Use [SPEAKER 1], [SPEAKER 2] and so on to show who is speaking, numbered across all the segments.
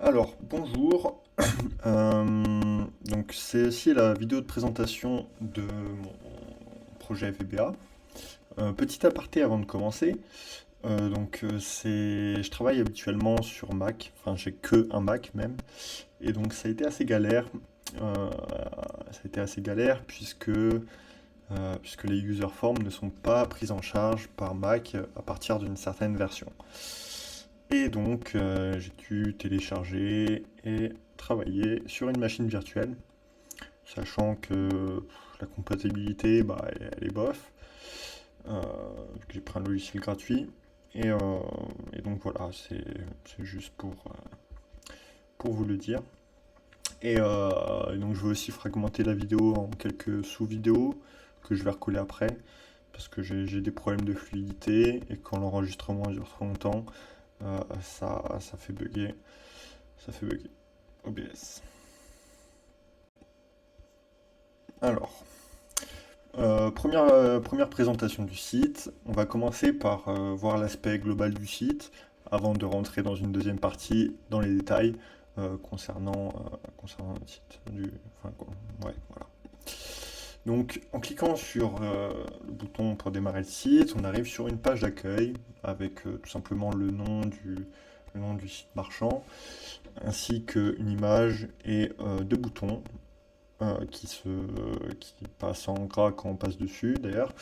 [SPEAKER 1] Alors, bonjour. Donc, c'est aussi la vidéo de présentation de mon projet VBA. Petit aparté avant de commencer. Je travaille habituellement sur Mac. Enfin, j'ai que un Mac même. Et donc, ça a été assez galère. Ça a été assez galère puisque les user forms ne sont pas prises en charge par Mac à partir d'une certaine version. Et donc, j'ai dû télécharger et travailler sur une machine virtuelle, sachant que la compatibilité, bah, elle est bof. J'ai pris un logiciel gratuit. Et, euh, et donc voilà, c'est juste pour vous le dire. Et donc je vais aussi fragmenter la vidéo en quelques sous-vidéos que je vais recoller après, parce que j'ai des problèmes de fluidité, et quand l'enregistrement dure trop longtemps, ça fait bugger. Ça fait bugger. OBS. Alors, première présentation du site. On va commencer par voir l'aspect global du site avant de rentrer dans une deuxième partie dans les détails concernant le site. Enfin, ouais, voilà. Donc, en cliquant sur le bouton pour démarrer le site, on arrive sur une page d'accueil avec tout simplement le nom du site marchand, ainsi qu'une image et deux boutons qui passent en gras quand on passe dessus d'ailleurs,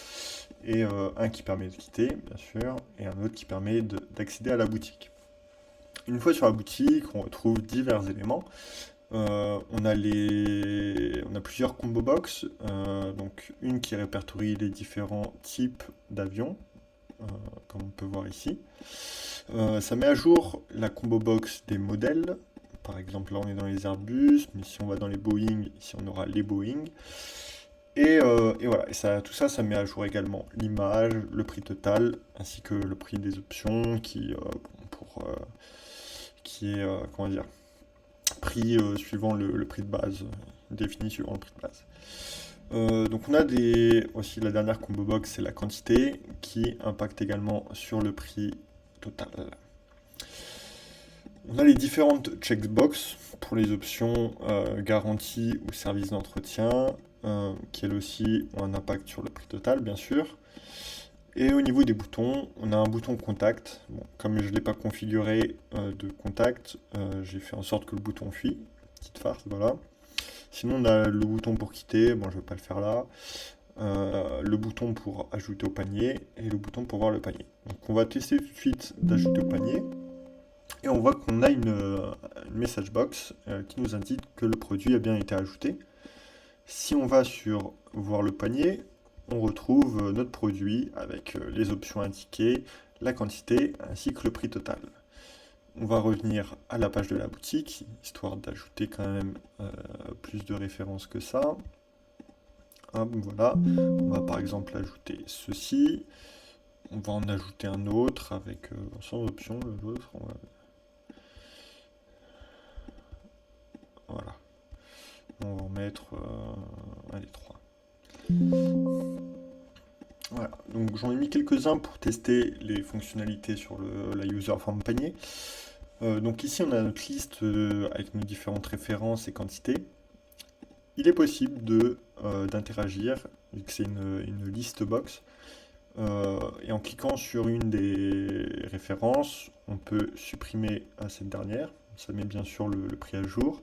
[SPEAKER 1] et un qui permet de quitter bien sûr, et un autre qui permet d'accéder à la boutique. Une fois sur la boutique, on retrouve divers éléments. On a plusieurs combo box, donc une qui répertorie les différents types d'avions, euh, comme on peut voir ici. Ça met à jour la combo box des modèles. Par exemple, là on est dans les Airbus, mais si on va dans les Boeing, ici on aura les Boeing. Et voilà, et tout ça, ça met à jour également l'image, le prix total, ainsi que le prix des options qui est, comment dire, pris suivant le prix de base, défini suivant le prix de base. Donc on a aussi la dernière combo box, c'est la quantité, qui impacte également sur le prix total. On a les différentes checkbox pour les options garantie ou service d'entretien, qui elles aussi ont un impact sur le prix total, bien sûr. Et au niveau des boutons, on a un bouton contact. Bon, comme je ne l'ai pas configuré de contact, j'ai fait en sorte que le bouton fuit. Petite farce, voilà. Sinon, on a le bouton pour quitter, bon, je ne vais pas le faire là. Le bouton pour ajouter au panier et le bouton pour voir le panier. Donc, on va tester tout de suite d'ajouter au panier. Et on voit qu'on a une message box qui nous indique que le produit a bien été ajouté. Si on va sur voir le panier, on retrouve notre produit avec les options indiquées, la quantité ainsi que le prix total. On va revenir à la page de la boutique, histoire d'ajouter quand même plus de références que ça. Hop, voilà. On va par exemple ajouter ceci. On va en ajouter un autre avec sans option, l'autre. Voilà. On va en mettre allez, 3. Voilà, donc j'en ai mis quelques-uns pour tester les fonctionnalités sur la user form panier. Donc ici on a notre liste avec nos différentes références et quantités. Il est possible d'interagir, vu que c'est une liste box. Et en cliquant sur une des références, on peut supprimer cette dernière. Ça met bien sûr le prix à jour.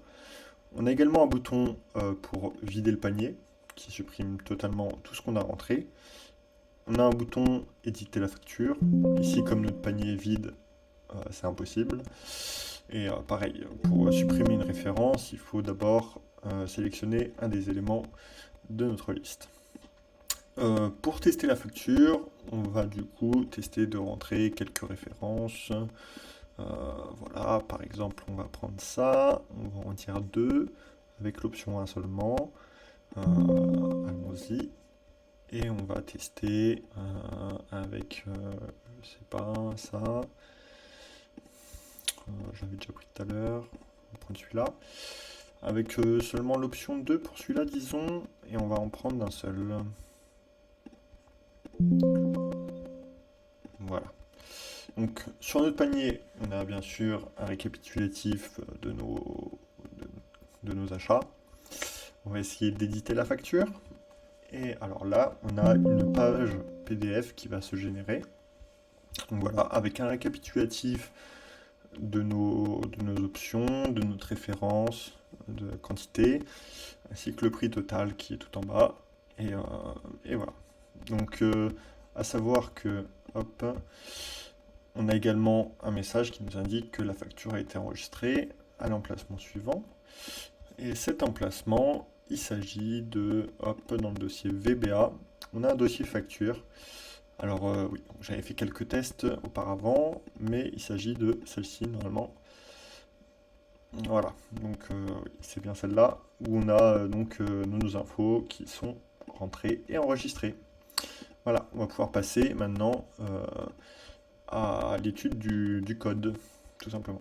[SPEAKER 1] On a également un bouton pour vider le panier, qui supprime totalement tout ce qu'on a rentré. On a un bouton éditer la facture. Ici, comme notre panier est vide, c'est impossible. Et pareil, pour supprimer une référence, il faut d'abord sélectionner un des éléments de notre liste. Pour tester la facture, on va du coup tester de rentrer quelques références. Voilà, par exemple, on va prendre ça, on va en tirer deux avec l'option 1 seulement. Allons-y. Et on va tester avec, je sais pas, ça. J'avais déjà pris tout à l'heure. On va prendre celui-là. Avec seulement l'option 2 pour celui-là, disons. Et on va en prendre d'un seul. Voilà. Donc sur notre panier, on a bien sûr un récapitulatif de nos achats. On va essayer d'éditer la facture. Et alors là, on a une page PDF qui va se générer. Donc voilà, avec un récapitulatif de nos options, de notre référence, de la quantité, ainsi que le prix total qui est tout en bas. Et, euh, et voilà. Donc à savoir que, hop, on a également un message qui nous indique que la facture a été enregistrée à l'emplacement suivant. Et cet emplacement, il s'agit de, hop, dans le dossier VBA, on a un dossier facture. Alors oui, j'avais fait quelques tests auparavant, mais il s'agit de celle-ci normalement. Voilà, donc oui, c'est bien celle-là où on a nos infos qui sont rentrées et enregistrées. Voilà, on va pouvoir passer maintenant à l'étude du code, tout simplement.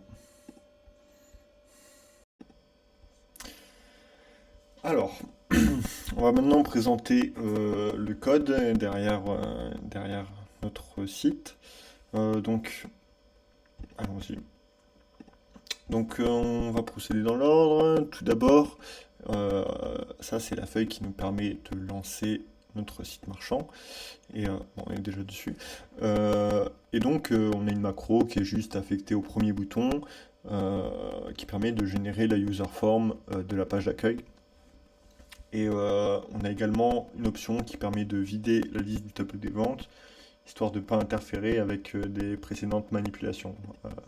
[SPEAKER 1] Alors, on va maintenant présenter le code derrière notre site. Donc, allons-y. Donc, on va procéder dans l'ordre. Tout d'abord, ça c'est la feuille qui nous permet de lancer notre site marchand. Et bon, on est déjà dessus. Et donc, on a une macro qui est juste affectée au premier bouton, qui permet de générer la user form de la page d'accueil. Et on a également une option qui permet de vider la liste du tableau des ventes, histoire de ne pas interférer avec des précédentes manipulations.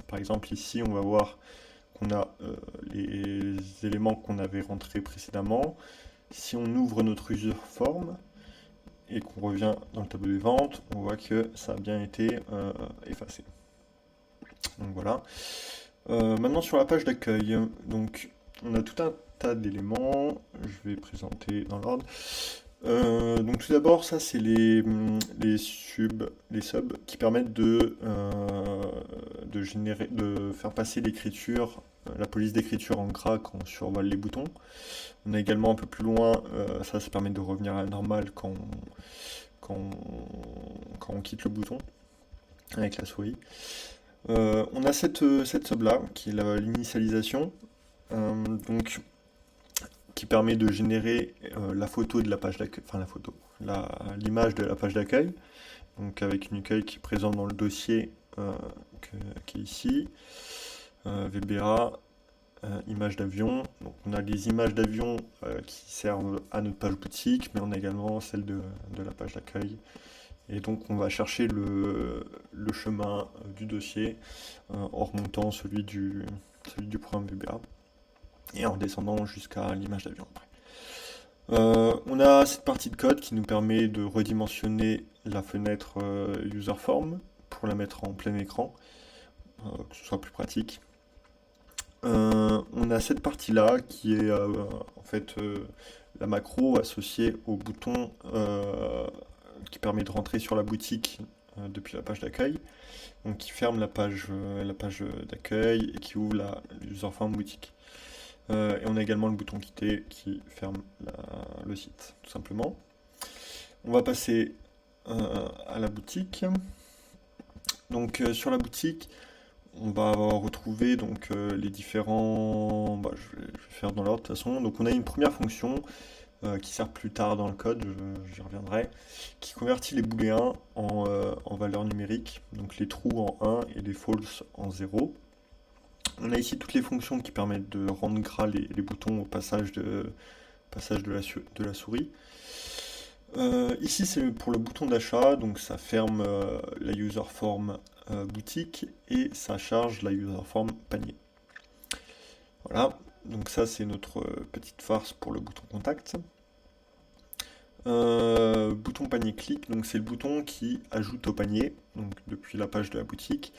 [SPEAKER 1] Par exemple, ici, on va voir qu'on a les éléments qu'on avait rentrés précédemment. Si on ouvre notre user form et qu'on revient dans le tableau des ventes, on voit que ça a bien été effacé. Donc voilà. Maintenant sur la page d'accueil, donc on a tout un tas d'éléments, je vais présenter dans l'ordre. Donc tout d'abord, ça c'est les subs qui permettent de générer, de faire passer l'écriture, la police d'écriture en gras quand on survole les boutons. On a également un peu plus loin, ça permet de revenir à la normale quand, quand on quitte le bouton avec la souris. On a cette sub-là, qui est l'initialisation, donc qui permet de générer la photo de la page d'accueil, enfin la photo, l'image de la page d'accueil, donc avec une accueil qui est présente dans le dossier qui est ici, VBA, image d'avion. Donc on a les images d'avion qui servent à notre page boutique, mais on a également celle de la page d'accueil. Et donc on va chercher le chemin du dossier en remontant celui du programme VBA et en descendant jusqu'à l'image d'avion après. On a cette partie de code qui nous permet de redimensionner la fenêtre user form pour la mettre en plein écran, que ce soit plus pratique. On a cette partie-là qui est en fait la macro associée au bouton qui permet de rentrer sur la boutique depuis la page d'accueil, donc qui ferme la page d'accueil et qui ouvre la user form boutique. Et on a également le bouton quitter qui ferme le site, tout simplement. On va passer à la boutique. Donc sur la boutique, on va retrouver donc les différents. Je vais faire dans l'ordre de toute façon. Donc on a une première fonction qui sert plus tard dans le code, j'y reviendrai, qui convertit les booléens en valeurs numériques, donc les true en 1 et les false en 0. On a ici toutes les fonctions qui permettent de rendre gras les boutons au passage de la souris. Ici c'est pour le bouton d'achat, donc ça ferme la user form boutique et ça charge la user form panier. Voilà, donc ça c'est notre petite farce pour le bouton contact. Bouton panier clic, donc c'est le bouton qui ajoute au panier, donc depuis la page de la boutique.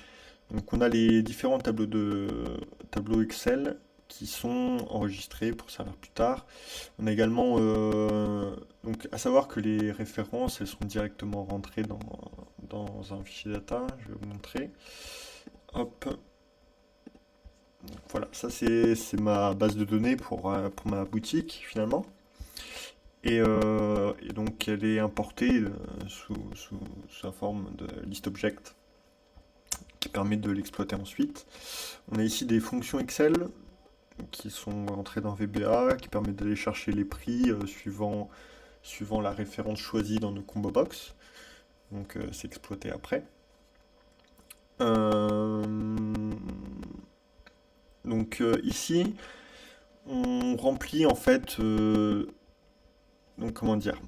[SPEAKER 1] Donc on a les différents tableaux Excel qui sont enregistrés pour servir plus tard. On a également, donc à savoir que les références, elles sont directement rentrées dans un fichier data, je vais vous montrer. Hop. Donc, voilà, ça c'est ma base de données pour ma boutique finalement. Et donc elle est importée sous la forme de list object qui permet de l'exploiter ensuite. On a ici des fonctions Excel qui sont entrées dans VBA, qui permettent d'aller chercher les prix suivant la référence choisie dans nos combo box. Donc c'est exploité après. Euh, Ici, on remplit en fait, donc comment dire,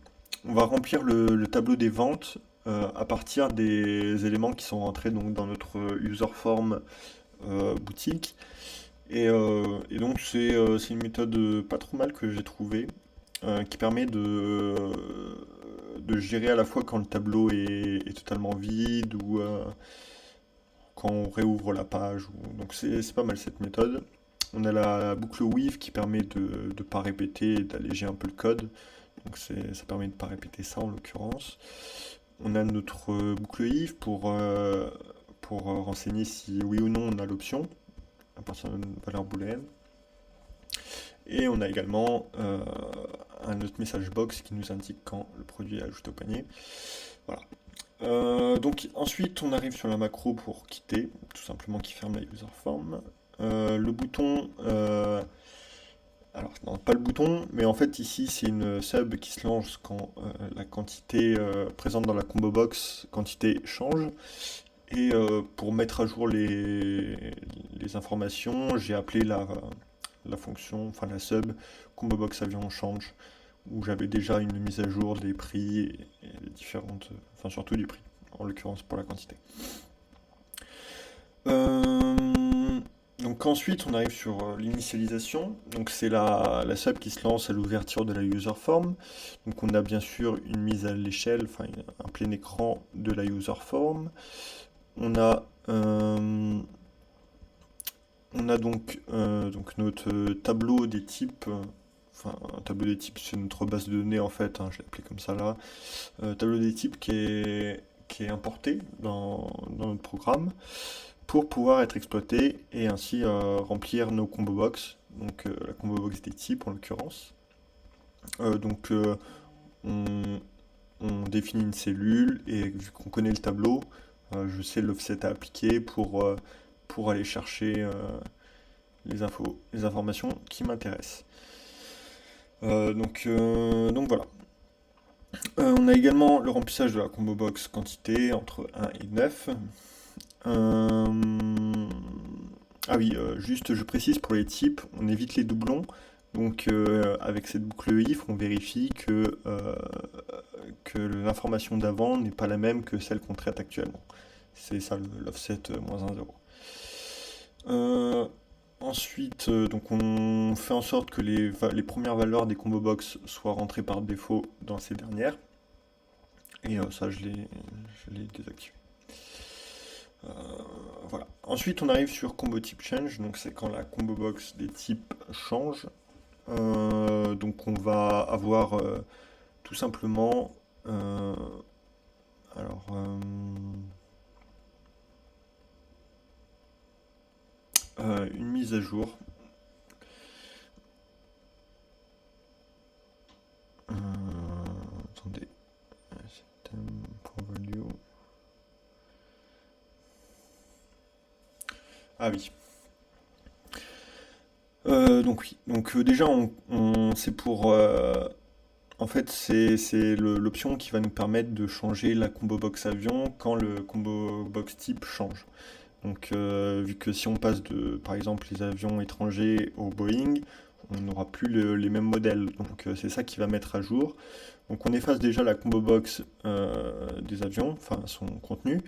[SPEAKER 1] on va remplir le tableau des ventes à partir des éléments qui sont rentrés donc dans notre user form boutique. Et donc c'est une méthode pas trop mal que j'ai trouvée, qui permet de gérer à la fois quand le tableau est totalement vide ou quand on réouvre la page. Donc c'est pas mal cette méthode. On a la boucle with qui permet de ne pas répéter et d'alléger un peu le code. Donc ça permet de ne pas répéter ça en l'occurrence. On a notre boucle if pour renseigner si oui ou non on a l'option à partir d'une valeur booléenne. Et on a également un autre message box qui nous indique quand le produit est ajouté au panier. Voilà. Donc ensuite on arrive sur la macro pour quitter, tout simplement qui ferme la user form. Le bouton, alors non, pas le bouton, mais en fait ici c'est une sub qui se lance quand la quantité présente dans la combo box, quantité change. Et pour mettre à jour les informations, j'ai appelé la fonction, enfin la sub combo box avion change, où j'avais déjà une mise à jour des prix et les différentes, enfin surtout du prix, en l'occurrence pour la quantité. Donc ensuite on arrive sur l'initialisation, donc c'est la sub qui se lance à l'ouverture de la user form. Donc on a bien sûr une mise à l'échelle, enfin un plein écran de la user form. On a, donc notre tableau des types, enfin un tableau des types c'est notre base de données en fait, hein, je l'ai appelé comme ça là. Tableau des types qui est importé dans notre programme pour pouvoir être exploité et ainsi remplir nos combo box, donc la combo box des types en l'occurrence. Donc on, on définit une cellule et vu qu'on connaît le tableau, je sais l'offset à appliquer pour aller chercher les informations qui m'intéressent. Donc voilà. On a également le remplissage de la combo box quantité entre 1 et 9. Ah oui, juste je précise pour les types, on évite les doublons. Donc avec cette boucle if, on vérifie que l'information d'avant n'est pas la même que celle qu'on traite actuellement. C'est ça l'offset moins 1, 0. Ensuite, donc on fait en sorte que les premières valeurs des combo box soient rentrées par défaut dans ces dernières. Et ça, je l'ai désactivé. Voilà. Ensuite, on arrive sur combo type change. Donc c'est quand la combo box des types change. Donc on va avoir tout simplement alors une mise à jour. Attendez, system.value. Ah oui. Donc oui. Donc déjà c'est pour en fait c'est l'option qui va nous permettre de changer la combo box avion quand le combo box type change. Donc, vu que si on passe par exemple, les avions étrangers au Boeing, on n'aura plus les mêmes modèles. Donc, c'est ça qui va mettre à jour. Donc, on efface déjà la combo box des avions, enfin son contenu.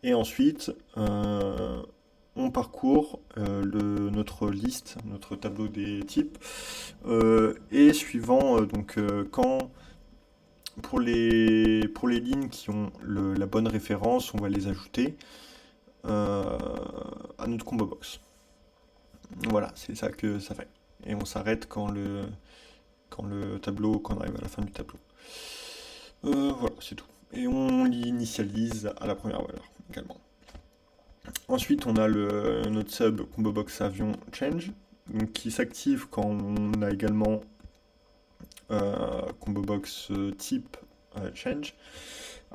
[SPEAKER 1] Et ensuite, on parcourt notre liste, notre tableau des types. Et suivant, quand pour les lignes qui ont la bonne référence, on va les ajouter à notre combo box. Voilà, c'est ça que ça fait. Et on s'arrête quand on arrive à la fin du tableau. Voilà, c'est tout. Et on l'initialise à la première valeur également. Ensuite, on a notre sub combo box avion change, donc qui s'active quand on a également combo box type change.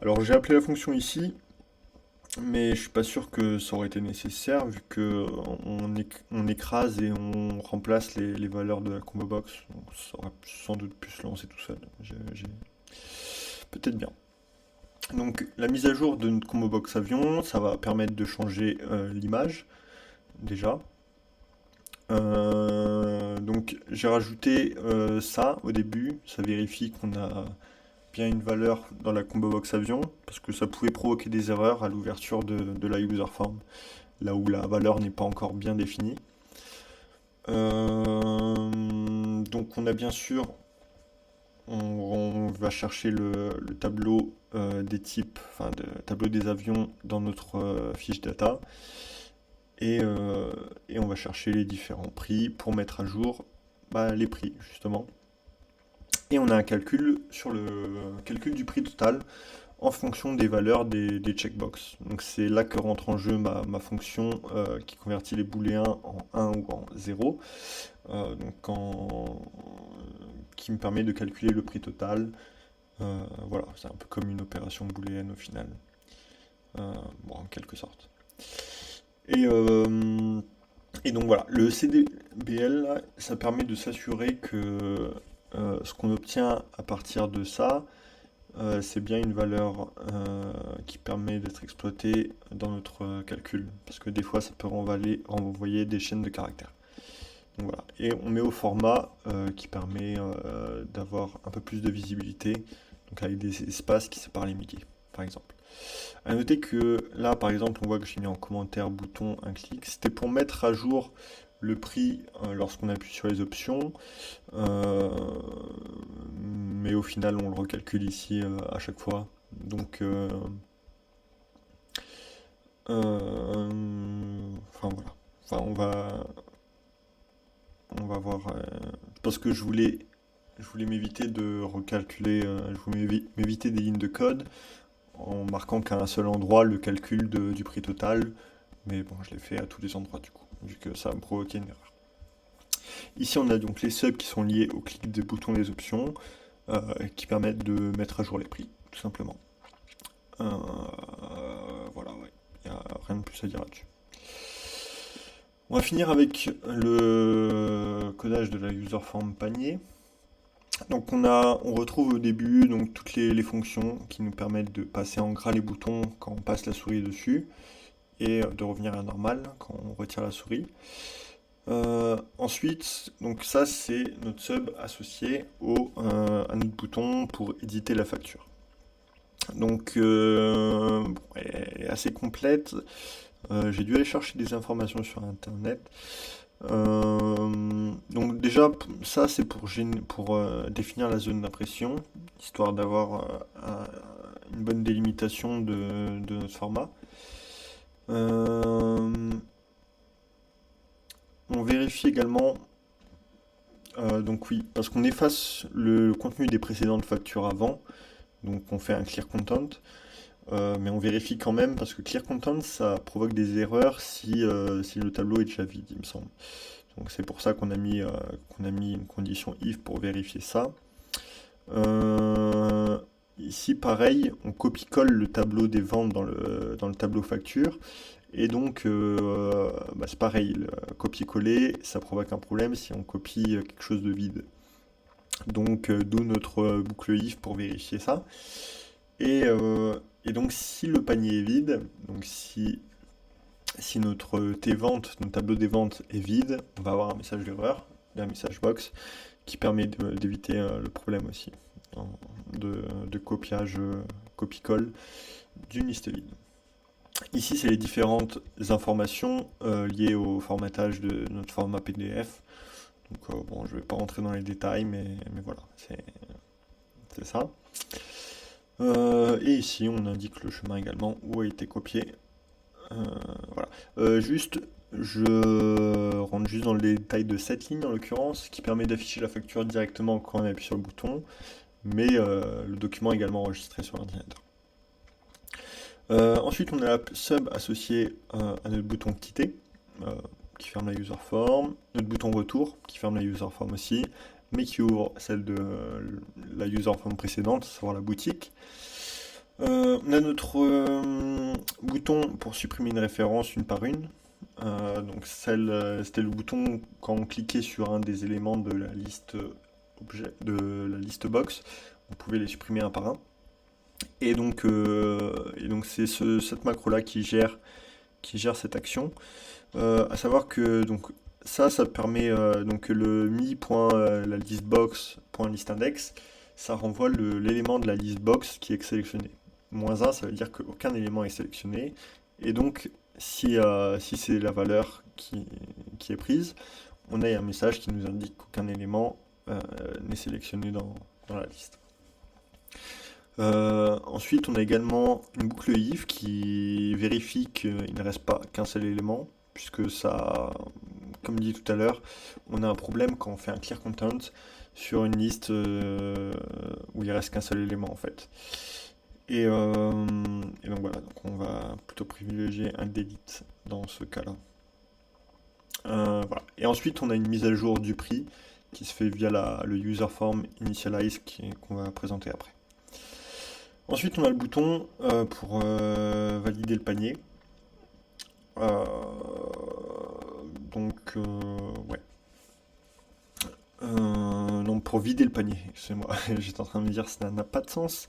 [SPEAKER 1] Alors j'ai appelé la fonction ici mais je suis pas sûr que ça aurait été nécessaire vu que on écrase et on remplace les valeurs de la combo box. Donc ça aurait sans doute pu se lancer tout seul. Peut-être bien. Donc la mise à jour de notre combo box avion, ça va permettre de changer l'image déjà. Donc j'ai rajouté ça au début, ça vérifie qu'on a bien une valeur dans la combo box avion, parce que ça pouvait provoquer des erreurs à l'ouverture de la user form, là où la valeur n'est pas encore bien définie. Donc on a bien sûr, on va chercher le tableau des types, enfin le tableau des avions dans notre fiche data, et, euh, et on va chercher les différents prix pour mettre à jour les prix justement. Et on a un calcul sur le calcul du prix total en fonction des valeurs des checkbox. Donc c'est là que rentre en jeu ma fonction qui convertit les booléens en 1 ou en 0, qui me permet de calculer le prix total. Voilà, c'est un peu comme une opération booléenne au final. Bon, en quelque sorte. Et, euh, et donc voilà, le CDBL, là, ça permet de s'assurer que ce qu'on obtient à partir de ça, c'est bien une valeur qui permet d'être exploitée dans notre calcul. Parce que des fois, ça peut renvoyer des chaînes de caractères. Donc voilà. Et on met au format qui permet d'avoir un peu plus de visibilité, donc avec des espaces qui séparent les métiers, par exemple. À noter que là, par exemple, on voit que j'ai mis en commentaire bouton un clic. C'était pour mettre à jour le prix lorsqu'on appuie sur les options. Euh, mais au final, on le recalcule ici à chaque fois. Donc, enfin voilà. Enfin, on va voir. Parce que je voulais m'éviter de recalculer. Je voulais m'éviter des lignes de code en marquant qu'à un seul endroit le calcul du prix total. Mais bon, je l'ai fait à tous les endroits du coup, vu que ça va me provoquer une erreur. Ici, on a donc les subs qui sont liés au clic des boutons des options, qui permettent de mettre à jour les prix, tout simplement. Euh, voilà, ouais. Il n'y a rien de plus à dire là-dessus. On va finir avec le codage de la user form panier. Donc on retrouve au début donc toutes les fonctions qui nous permettent de passer en gras les boutons quand on passe la souris dessus et de revenir à normal quand on retire la souris. Ensuite, donc ça c'est notre sub associé à notre bouton pour éditer la facture. Donc bon, elle est assez complète. J'ai dû aller chercher des informations sur internet. Donc déjà ça c'est pour définir la zone d'impression, histoire d'avoir une bonne délimitation de notre format. Euh, on vérifie également. Donc oui, parce qu'on efface le contenu des précédentes factures avant, donc on fait un clear content, mais on vérifie quand même parce que clear content ça provoque des erreurs si le tableau est déjà vide, il me semble. Donc c'est pour ça qu'on a mis une condition if pour vérifier ça. Euh, Ici pareil, on copie-colle le tableau des ventes dans le tableau facture. Et donc, c'est pareil, le copier-coller, ça provoque un problème si on copie quelque chose de vide. Donc, d'où notre boucle if pour vérifier ça. Et donc, si le panier est vide, donc si notre T-vente, notre tableau des ventes est vide, on va avoir un message d'erreur, un message box, qui permet d'éviter le problème aussi de copiage, copie-colle d'une liste vide. Ici, c'est les différentes informations liées au formatage de notre format PDF. Donc, bon, je ne vais pas rentrer dans les détails, mais voilà, c'est ça. Et ici, on indique le chemin également où a été copié. Voilà. Juste, je rentre juste dans le détail de cette ligne en l'occurrence, qui permet d'afficher la facture directement quand on appuie sur le bouton, mais le document est également enregistré sur l'ordinateur. Ensuite, on a la sub associée à notre bouton quitter, qui ferme la user form, notre bouton retour, qui ferme la user form aussi, mais qui ouvre celle de la user form précédente, à savoir la boutique. On a notre bouton pour supprimer une référence une par une. Donc c'était le bouton quand on cliquait sur un des éléments de la liste objet, de la liste box, on pouvait les supprimer un par un. Et donc c'est cette macro-là qui gère cette action. À savoir que donc ça permet donc que le mi.la liste box.listIndex, ça renvoie l'élément de la liste box qui est sélectionné. -1, ça veut dire qu'aucun élément est sélectionné. Et donc, si c'est la valeur qui est prise, on a un message qui nous indique qu'aucun élément n'est sélectionné dans la liste. Ensuite, on a également une boucle if qui vérifie qu'il ne reste pas qu'un seul élément, puisque ça, comme dit tout à l'heure, on a un problème quand on fait un clear content sur une liste où il reste qu'un seul élément en fait. Et donc voilà, donc on va plutôt privilégier un delete dans ce cas-là. Voilà. Et ensuite, on a une mise à jour du prix qui se fait via le user form initialize qu'on va présenter après. Ensuite, on a le bouton pour valider le panier. Euh, ouais. Non, pour vider le panier, excusez-moi, j'étais en train de me dire ça n'a pas de sens.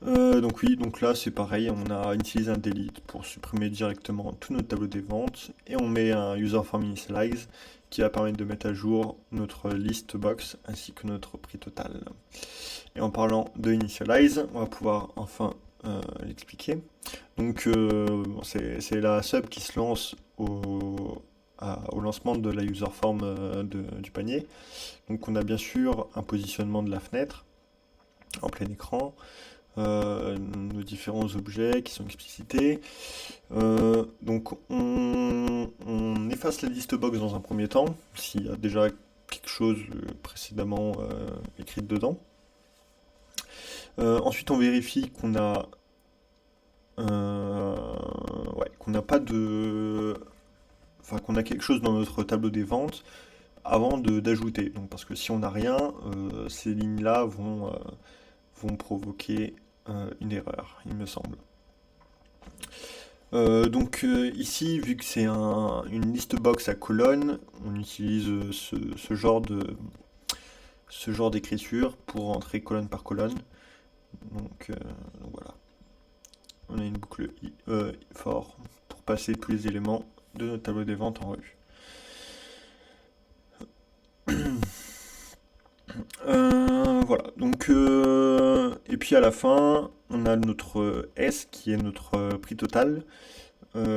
[SPEAKER 1] Donc oui, donc là c'est pareil, on a utilisé un delete pour supprimer directement tout notre tableau des ventes et on met un user form initialize qui va permettre de mettre à jour notre list box ainsi que notre prix total. Et en parlant de initialize, on va pouvoir enfin l'expliquer. Donc c'est la sub qui se lance au lancement de la user form du panier. Donc on a bien sûr un positionnement de la fenêtre en plein écran, nos différents objets qui sont explicités. Donc on efface la liste box dans un premier temps, s'il y a déjà quelque chose précédemment écrit dedans. Ensuite on vérifie qu'on a qu'on n'a pas de... Enfin, qu'on a quelque chose dans notre tableau des ventes avant d'ajouter. Donc, parce que si on n'a rien, ces lignes-là vont provoquer une erreur, il me semble. Donc ici, vu que c'est une liste box à colonnes, on utilise ce genre d'écriture pour rentrer colonne par colonne. Donc voilà. On a une boucle for pour passer tous les éléments de notre tableau des ventes en revue. Voilà, donc et puis à la fin, on a notre S qui est notre prix total,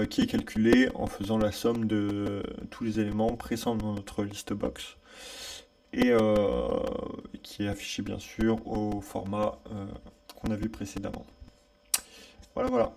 [SPEAKER 1] qui est calculé en faisant la somme de tous les éléments présents dans notre liste box et qui est affiché bien sûr au format qu'on a vu précédemment. Voilà, voilà.